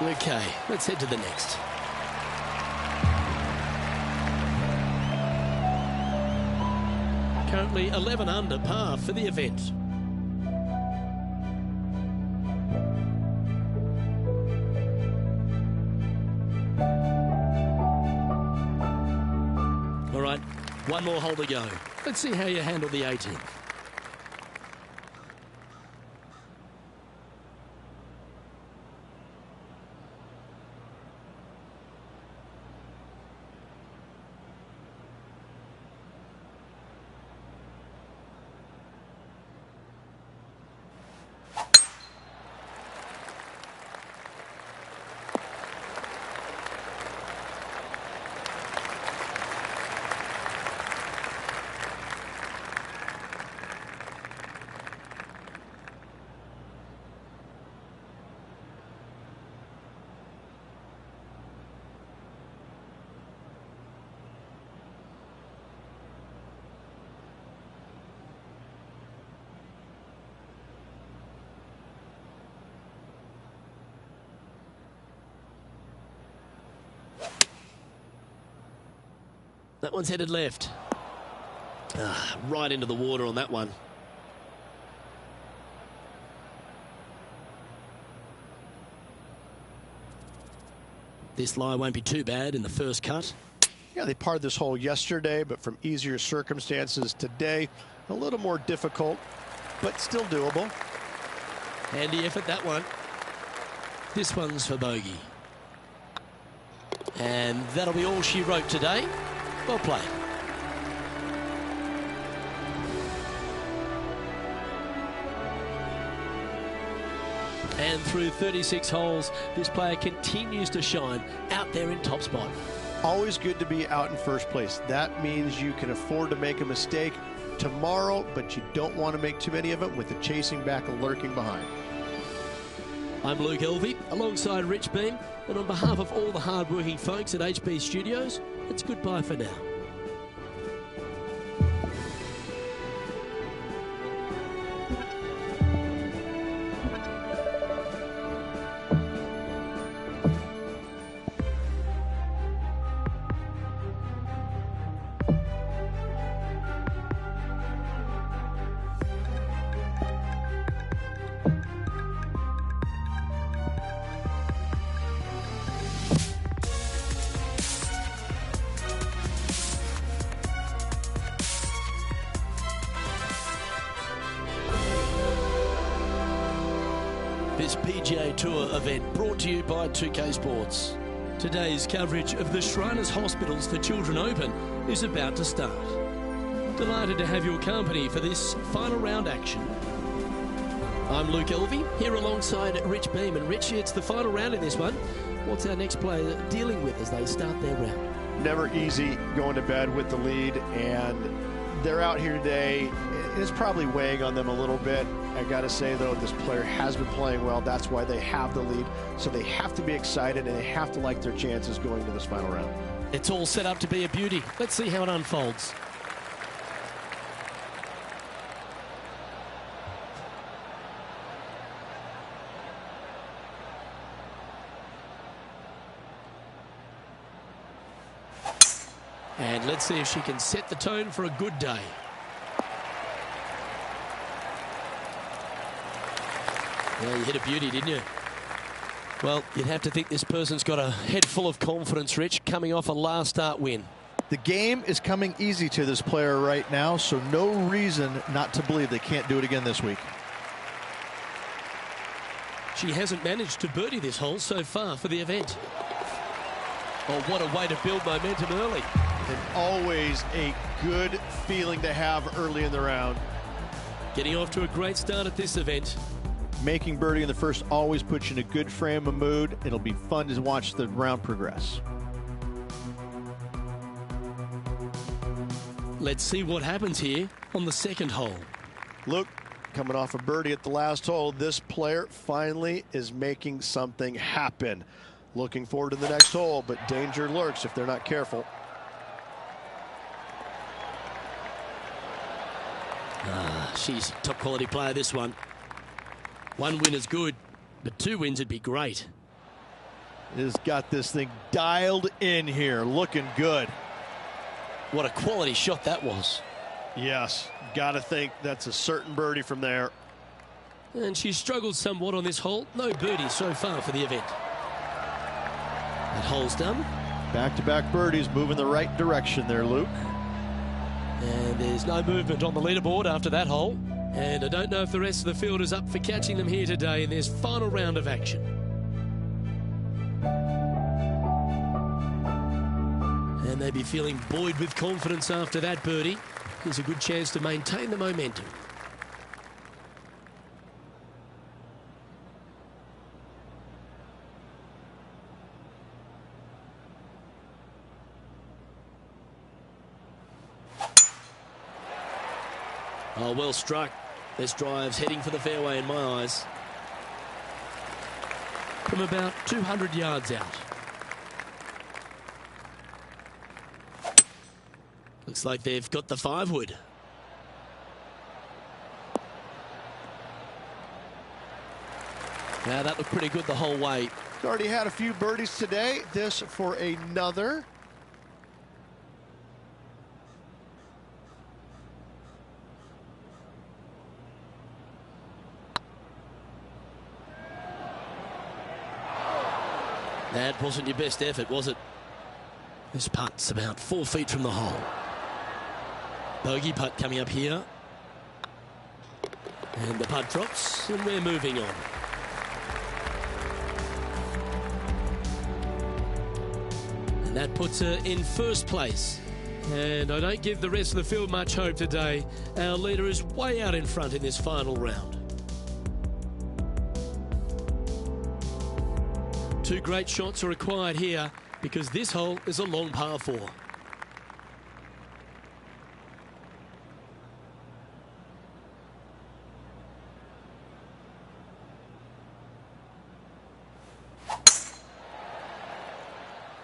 Speaker 1: Okay, let's head to the next. Currently 11 under par for the event. All right, one more hole to go. Let's see how you handle the 18th. That one's headed left. Right into the water on that one. This lie won't be too bad in the first cut.
Speaker 5: Yeah, they parred this hole yesterday, but from easier circumstances today, a little more difficult, but still doable.
Speaker 1: Handy effort, that one. This one's for bogey. And that'll be all she wrote today. Well played. And through 36 holes, this player continues to shine out there in top spot.
Speaker 5: Always good to be out in first place. That means you can afford to make a mistake tomorrow, but you don't want to make too many of them with the chasing back lurking behind.
Speaker 1: I'm Luke Elvey, alongside Rich Beem, and on behalf of all the hard-working folks at HB Studios, it's goodbye for now. This PGA Tour event brought to you by 2K Sports. Today's coverage of the Shriners Hospitals for Children Open is about to start. Delighted to have your company for this final round action. I'm Luke Elvey, here alongside Rich Beem. And Rich, it's the final round in this one. What's our next player dealing with as they start their round?
Speaker 5: Never easy going to bed with the lead, and they're out here today. it's probably weighing on them a little bit. I got to say, though, this player has been playing well. That's why they have the lead. So they have to be excited, and they have to like their chances going to this final round.
Speaker 1: It's all set up to be a beauty. Let's see how it unfolds. And let's see if she can set the tone for a good day. Well, you hit a beauty, didn't you? Well, you'd have to think this person's got a head full of confidence, Rich, coming off a last start win.
Speaker 2: The game is coming easy to this player right now, so no reason not to believe they can't do it again this week.
Speaker 1: She hasn't managed to birdie this hole so far for the event. Oh, what a way to build momentum early.
Speaker 2: And always a good feeling to have early in the round.
Speaker 1: Getting off to a great start at this event.
Speaker 2: Making birdie in the first always puts you in a good frame of mood. It'll be fun to watch the round progress.
Speaker 1: Let's see what happens here on the second hole.
Speaker 5: Luke, coming off a birdie at the last hole, this player finally is making something happen. Looking forward to the next hole, but danger lurks if they're not careful.
Speaker 1: She's a top quality player, this one. One win is good, but 2 wins would be great.
Speaker 2: Has got this thing dialed in here, looking good.
Speaker 1: What a quality shot that was.
Speaker 5: Yes, gotta think that's a certain birdie from there.
Speaker 1: And she's struggled somewhat on this hole. No birdies so far for the event. That hole's done.
Speaker 2: Back-to-back birdies, moving the right direction there, Luke.
Speaker 1: And there's no movement on the leaderboard after that hole. And I don't know if the rest of the field is up for catching them here today in this final round of action. And they'd be feeling buoyed with confidence after that birdie. Here's a good chance to maintain the momentum. Oh, well struck. This drive's heading for the fairway in my eyes. From about 200 yards out. Looks like they've got the 5-wood. Now that looked pretty good the whole way.
Speaker 2: He's already had a few birdies today. This for another.
Speaker 1: That wasn't your best effort, was it? This putt's about 4 feet from the hole. Bogey putt coming up here. And the putt drops, and we're moving on. And that puts her in first place. And I don't give the rest of the field much hope today. Our leader is way out in front in this final round. 2 great shots are required here because this hole is a long par 4.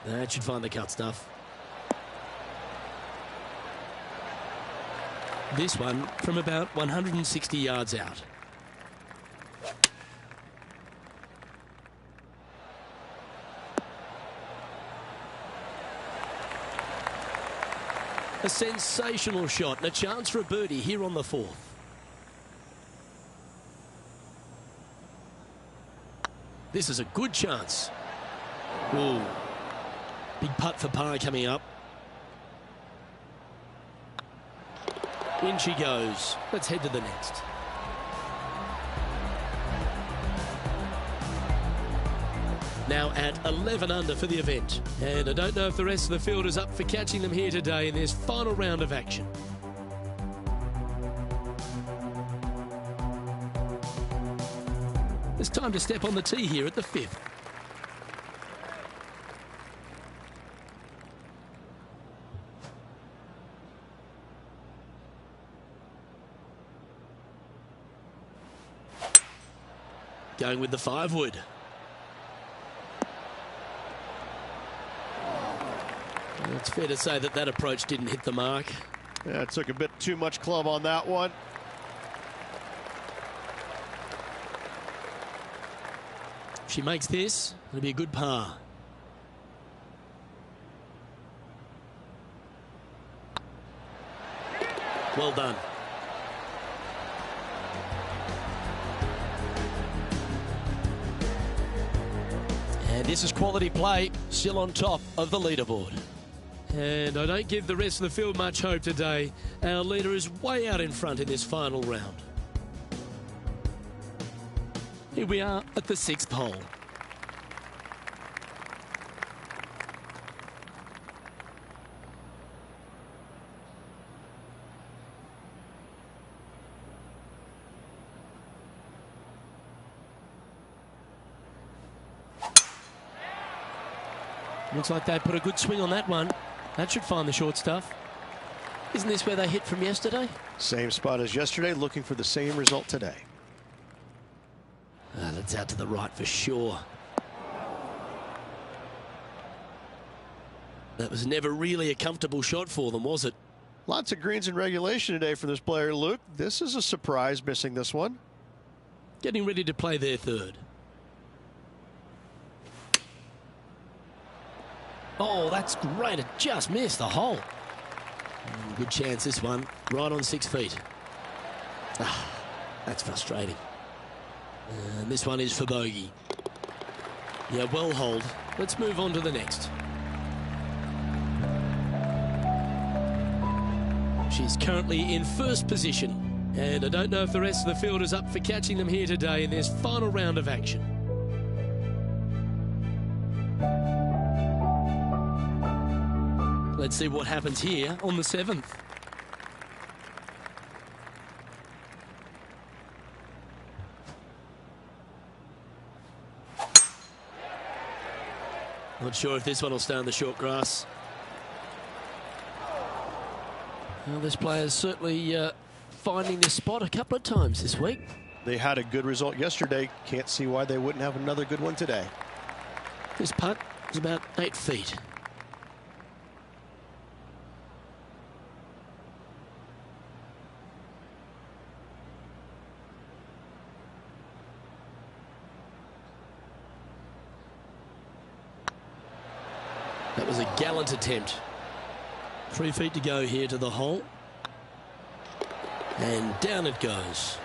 Speaker 1: That should find the cut stuff. This one from about 160 yards out. A sensational shot and a chance for a birdie here on the 4th. This is a good chance. Ooh. Big putt for par coming up. In she goes. Let's head to the next. Now at 11 under for the event. And I don't know if the rest of the field is up for catching them here today in this final round of action. It's time to step on the tee here at the 5th. going with the 5-wood. It's fair to say that approach didn't hit the mark.
Speaker 5: Yeah, it took a bit too much club on that one.
Speaker 1: If she makes this, it'll be a good par. Well done. And this is quality play, still on top of the leaderboard. And I don't give the rest of the field much hope today. Our leader is way out in front in this final round. Here we are at the 6th hole. Looks like they put a good swing on that one. That should find the short stuff. Isn't this where they hit from yesterday?
Speaker 5: Same spot as yesterday, looking for the same result today.
Speaker 1: That's out to the right for sure. That was never really a comfortable shot for them, was it?
Speaker 5: Lots of greens in regulation today for this player, Luke. This is a surprise, missing this one.
Speaker 1: Getting ready to play their 3rd. Oh, that's great. It just missed the hole. Good chance, this one. Right on 6 feet. That's frustrating. And this one is for bogey. Yeah, well holed. Let's move on to the next. She's currently in 1st position. And I don't know if the rest of the field is up for catching them here today in this final round of action. Let's see what happens here on the 7th. Not sure if this one will stay on the short grass. Well, this player's certainly finding this spot a couple of times this week.
Speaker 5: They had a good result yesterday. Can't see why they wouldn't have another good one today.
Speaker 1: This putt is about 8 feet. That was a gallant attempt. 3 feet to go here to the hole. And down it goes.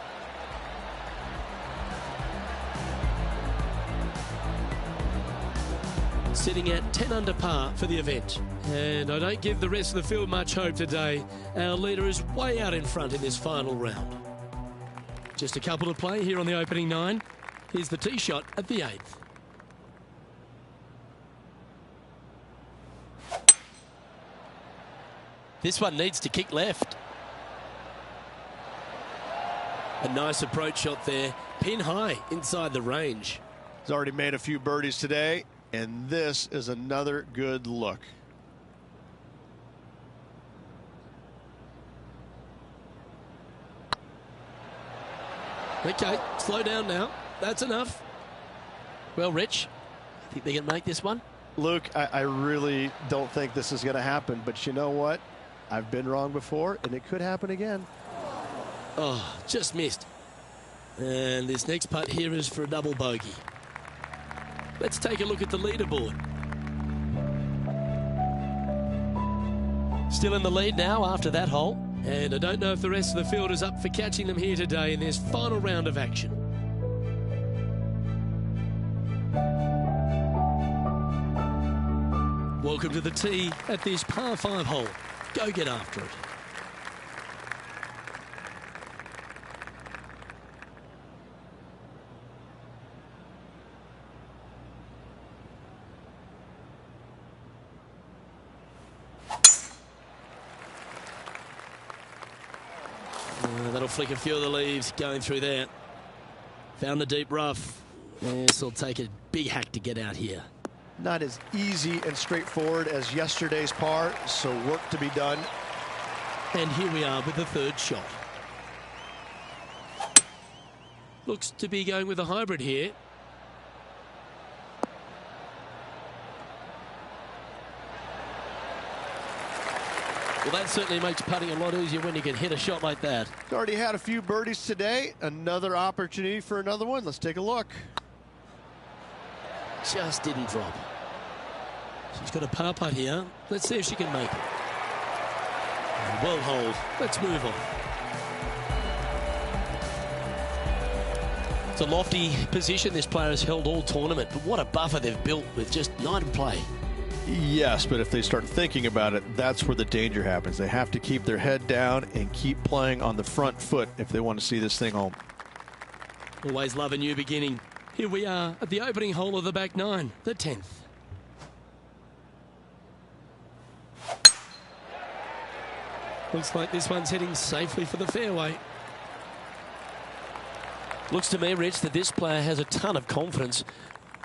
Speaker 1: Sitting at 10 under par for the event. And I don't give the rest of the field much hope today. Our leader is way out in front in this final round. Just a couple to play here on the opening 9. Here's the tee shot at the 8th. This one needs to kick left. A nice approach shot there. Pin high inside the range.
Speaker 5: He's already made a few birdies today, and this is another good look.
Speaker 1: Okay, slow down now. That's enough. Well, Rich, I think they can make this one.
Speaker 5: Luke, I really don't think this is going to happen, but you know what? I've been wrong before, and it could happen again.
Speaker 1: Oh, just missed. And this next putt here is for a double bogey. Let's take a look at the leaderboard. Still in the lead now after that hole. And I don't know if the rest of the field is up for catching them here today in this final round of action. Welcome to the tee at this par 5 hole. Go get after it. That'll flick a few of the leaves going through there. Found the deep rough. This will take a big hack to get out here.
Speaker 5: Not as easy and straightforward as yesterday's par, so work to be done.
Speaker 1: And here we are with the 3rd shot. Looks to be going with a hybrid here. Well, that certainly makes putting a lot easier when you can hit a shot like that.
Speaker 2: He's already had a few birdies today. Another opportunity for another one. Let's take a look.
Speaker 1: Just didn't drop. She's got a par putt here. Let's see if she can make it. Well hold. Let's move on. It's a lofty position this player has held all tournament, but what a buffer they've built with just 9 in play.
Speaker 2: Yes, but if they start thinking about it, that's where the danger happens. They have to keep their head down and keep playing on the front foot if they want to see this thing home.
Speaker 1: Always love a new beginning. Here we are at the opening hole of the back 9, the 10th. Looks like this one's heading safely for the fairway. Looks to me, Rich, that this player has a ton of confidence.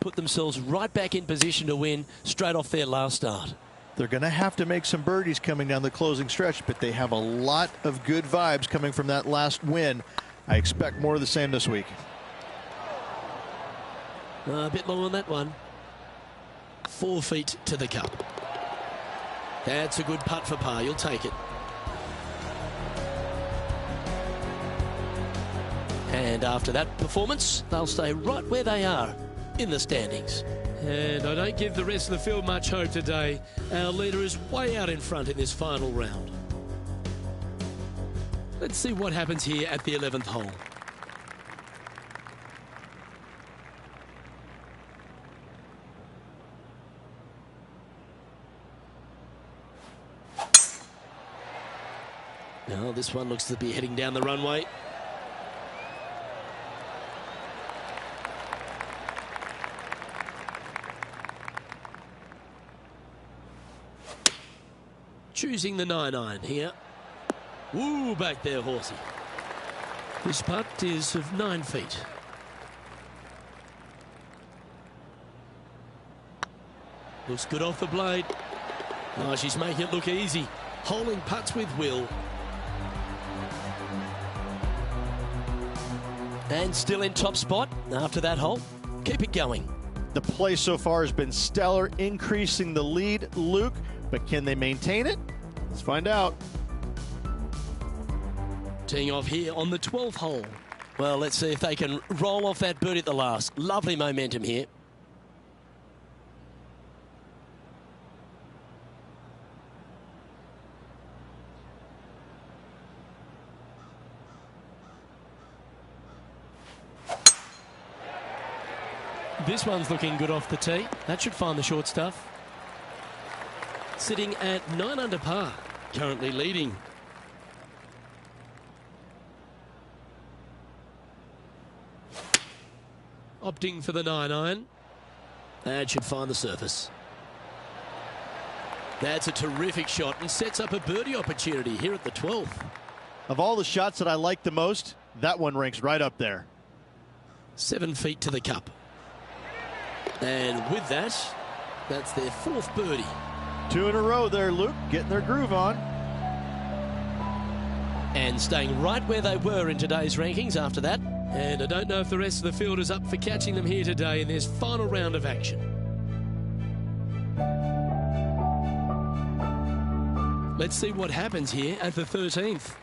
Speaker 1: Put themselves right back in position to win straight off their last start.
Speaker 2: They're going to have to make some birdies coming down the closing stretch, but they have a lot of good vibes coming from that last win. I expect more of the same this week.
Speaker 1: A bit long on that one. 4 feet to the cup. That's a good putt for par. You'll take it. And after that performance, they'll stay right where they are in the standings. And I don't give the rest of the field much hope today. Our leader is way out in front in this final round. Let's see what happens here at the 11th hole. Now this one looks to be heading down the runway. Choosing the 9-iron here. Woo, back there, horsey. This putt is of 9 feet. Looks good off the blade. Oh, she's making it look easy. Holding putts with will. And still in top spot after that hole. Keep it going.
Speaker 2: The play so far has been stellar, increasing the lead, Luke, but can they maintain it? Let's find out.
Speaker 1: Teeing off here on the 12th hole. Well, let's see if they can roll off that birdie at the last. Lovely momentum here. This one's looking good off the tee. That should find the short stuff. Sitting at 9 under par, currently leading. Opting for the 9-iron. That should find the surface. That's a terrific shot and sets up a birdie opportunity here at the 12th.
Speaker 2: Of all the shots that I like the most, that one ranks right up there.
Speaker 1: 7 feet to the cup. And with that, that's their 4th birdie.
Speaker 2: 2 in a row there, Luke, getting their groove on.
Speaker 1: And staying right where they were in today's rankings after that. And I don't know if the rest of the field is up for catching them here today in this final round of action. Let's see what happens here at the 13th.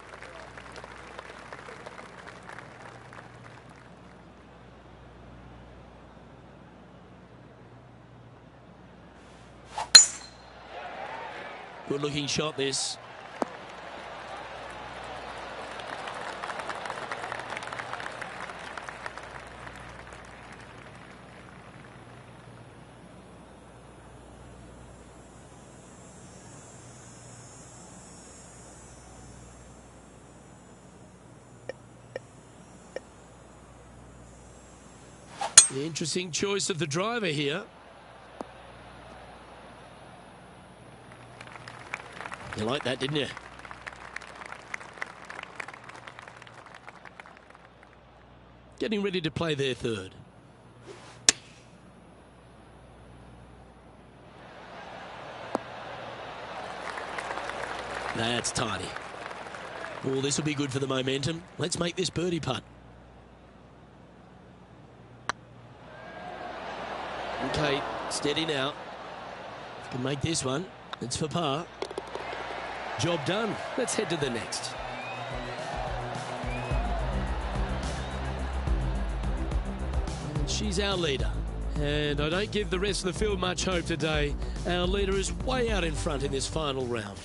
Speaker 1: Good looking shot this. The interesting choice of the driver here. You like that, didn't you? Getting ready to play their 3rd. That's tidy. Oh, this will be good for the momentum. Let's make this birdie putt. Okay, steady now. Can make this one. It's for par. Job done. Let's head to the next. And she's our leader. And I don't give the rest of the field much hope today. Our leader is way out in front in this final round.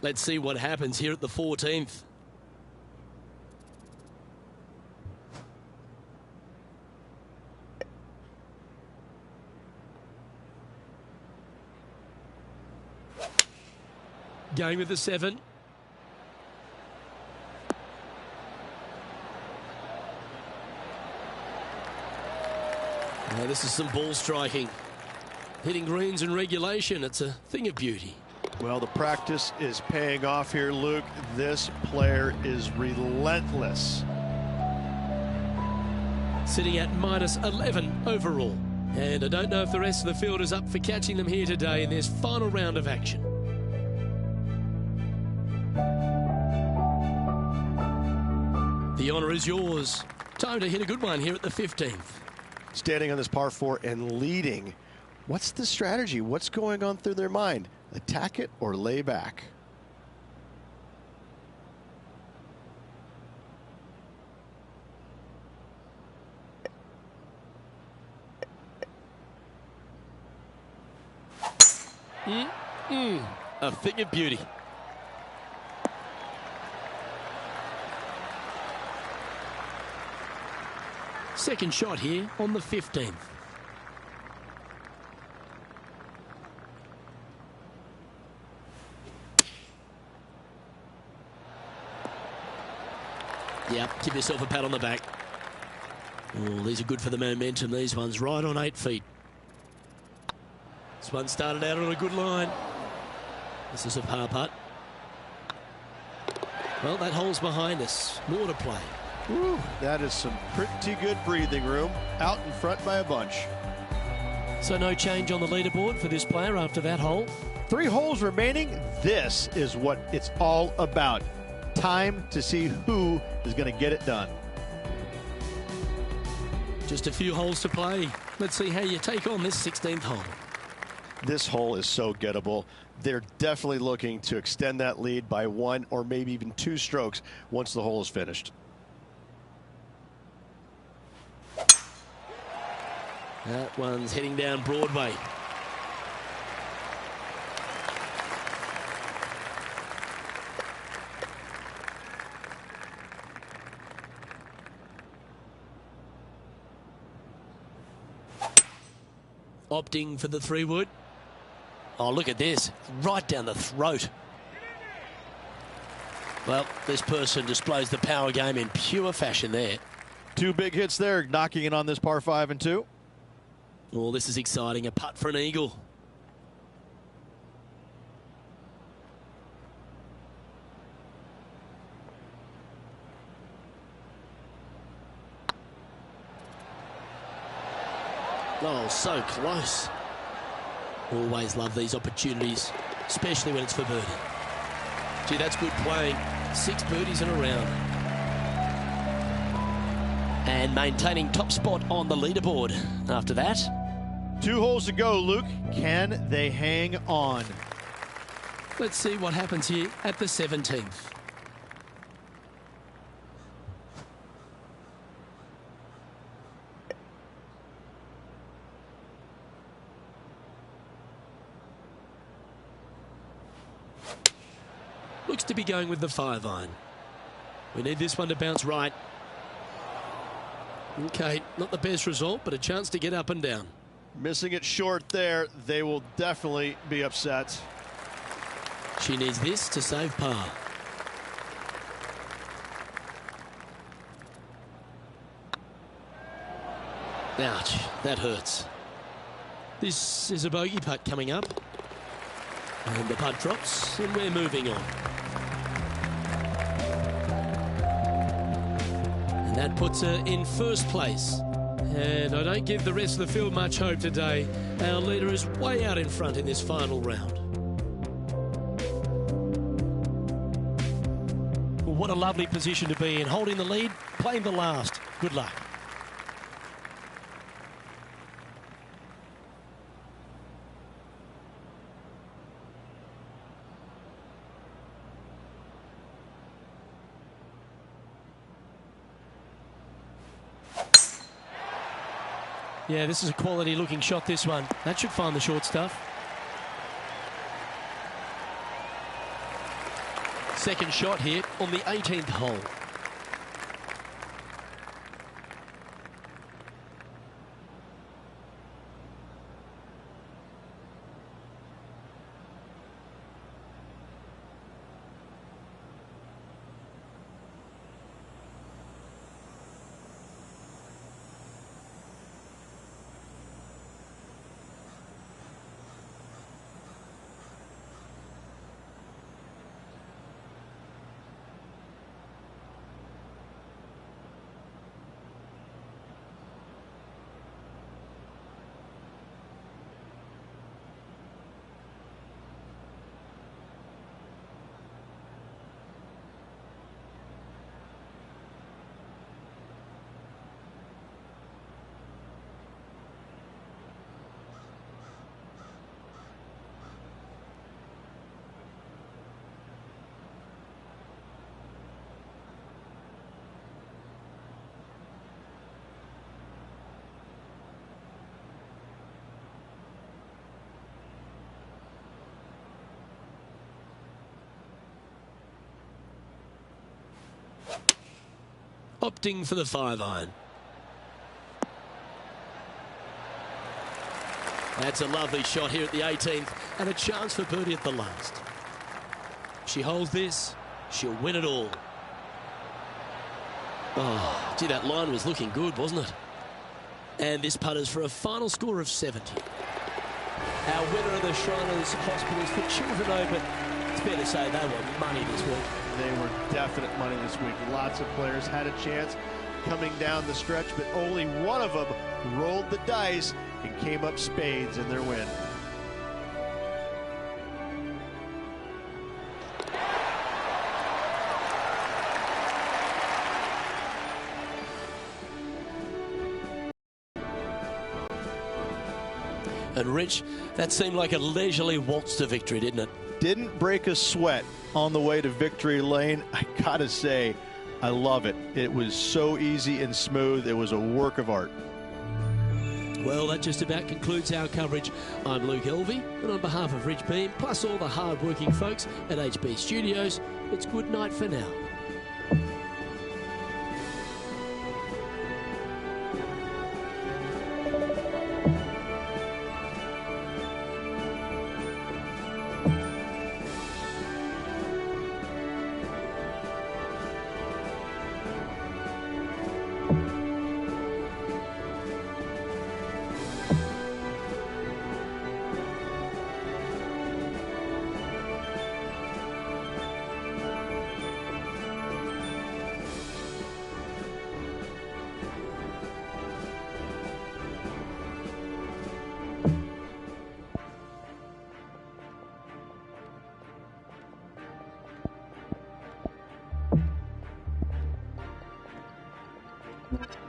Speaker 1: Let's see what happens here at the 14th. Going with the 7. Now this is some ball striking. Hitting greens in regulation, it's a thing of beauty.
Speaker 5: Well, the practice is paying off here, Luke. This player is relentless.
Speaker 1: Sitting at minus 11 overall. And I don't know if the rest of the field is up for catching them here today in this final round of action. The honour is yours. Time to hit a good one here at the 15th.
Speaker 5: Standing on this par 4 and leading. What's the strategy? What's going on through their mind? Attack it or lay back?
Speaker 1: A thing of beauty. Second shot here on the 15th. Yep, give yourself a pat on the back. Oh, these are good for the momentum, these ones. Right on 8 feet. This one started out on a good line. This is a par putt. Well, that hole's behind us. More to play.
Speaker 2: Woo, that is some pretty good breathing room. Out in front by a bunch.
Speaker 1: So no change on the leaderboard for this player after that hole.
Speaker 2: 3 holes remaining. This is what it's all about. Time to see who is going to get it done.
Speaker 1: Just a few holes to play. Let's see how you take on this 16th hole.
Speaker 5: This hole is so gettable. They're definitely looking to extend that lead by 1 or maybe even 2 strokes once the hole is finished.
Speaker 1: That one's heading down Broadway. Opting for the 3-wood. Oh, look at this. Right down the throat. Well, this person displays the power game in pure fashion there.
Speaker 2: 2 big hits there, knocking it on this par 5 and 2.
Speaker 1: Oh, this is exciting. A putt for an eagle. Oh, so close. Always love these opportunities, especially when it's for birdie. Gee, that's good playing. 6 birdies in a round. And maintaining top spot on the leaderboard after that.
Speaker 2: 2 holes to go, Luke. Can they hang on?
Speaker 1: Let's see what happens here at the 17th. Looks to be going with the 5-iron. We need this one to bounce right. Okay, not the best result, but a chance to get up and down.
Speaker 2: Missing it short there. They will definitely be upset.
Speaker 1: She needs this to save par. Ouch, that hurts. This is a bogey putt coming up. And the putt drops, and we're moving on. And that puts her in first place. And I don't give the rest of the field much hope today. Our leader is way out in front in this final round. Well, what a lovely position to be in. Holding the lead, playing the last. Good luck. Yeah, this is a quality looking shot, this one. That should find the short stuff. Second shot here on the 18th hole. Opting for the 5-iron. That's a lovely shot here at the 18th and a chance for birdie at the last. She holds this, she'll win it all. Oh, gee, that line was looking good, wasn't it? And this putters for a final score of 70. Our winner of the Shriners Hospitals for Children Open, it's fair to say they were money this week.
Speaker 2: They were definite money this week. Lots of players had a chance coming down the stretch, but only one of them rolled the dice and came up spades in their win.
Speaker 1: And Rich, that seemed like a leisurely waltz to victory, didn't it?
Speaker 2: Didn't break a sweat on the way to victory lane. I gotta say, I love it. It was so easy and smooth. It was a work of art.
Speaker 1: Well, that just about concludes our coverage. I'm Luke Elvey, and on behalf of Rich Beam, plus all the hard-working folks at HB Studios, it's good night for now.
Speaker 6: Thank you.